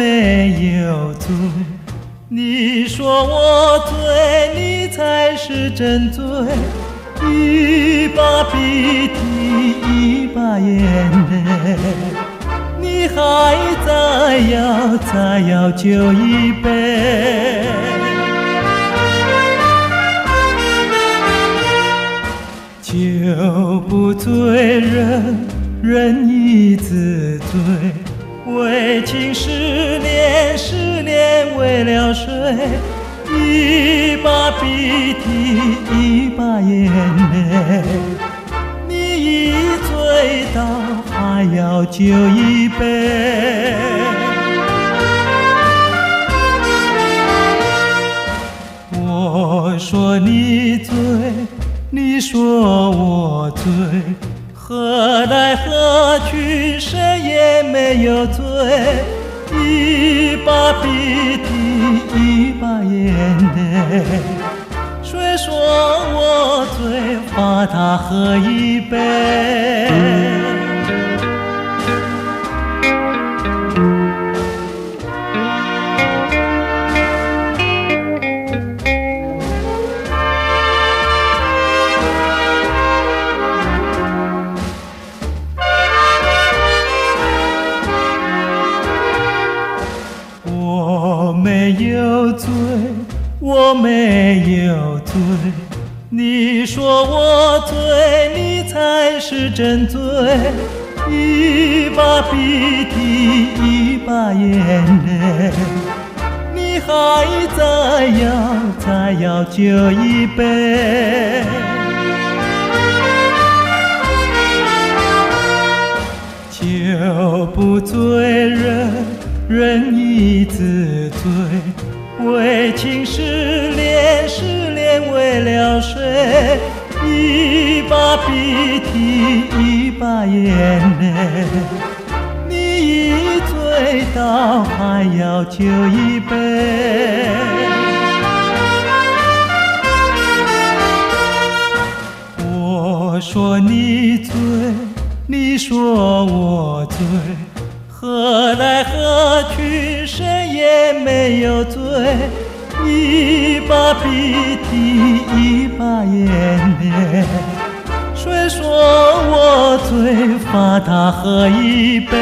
没有罪，你说我罪，你才是真罪。一把鼻涕一把眼泪，你还再要酒一杯。酒不醉人，人已自醉。为情10年，10年为了谁？一把鼻涕一把眼泪，你已醉倒，还要酒一杯。我说你醉，你说我醉，何来何去，谁也没有醉。一把鼻涕一把眼泪，谁说我醉，罚他喝一杯。我没有罪，我没有罪，你说我罪，你才是真罪。一把鼻涕一把眼泪，你还再要酒一杯。酒不醉人，人已自醉。为情10年，10年为了谁？一把鼻涕一把眼泪，你已醉倒，还要酒一杯。我说你醉，你说我醉，何来何去，谁也没有醉。一把鼻涕一把眼泪，谁说我醉，罚他喝一杯。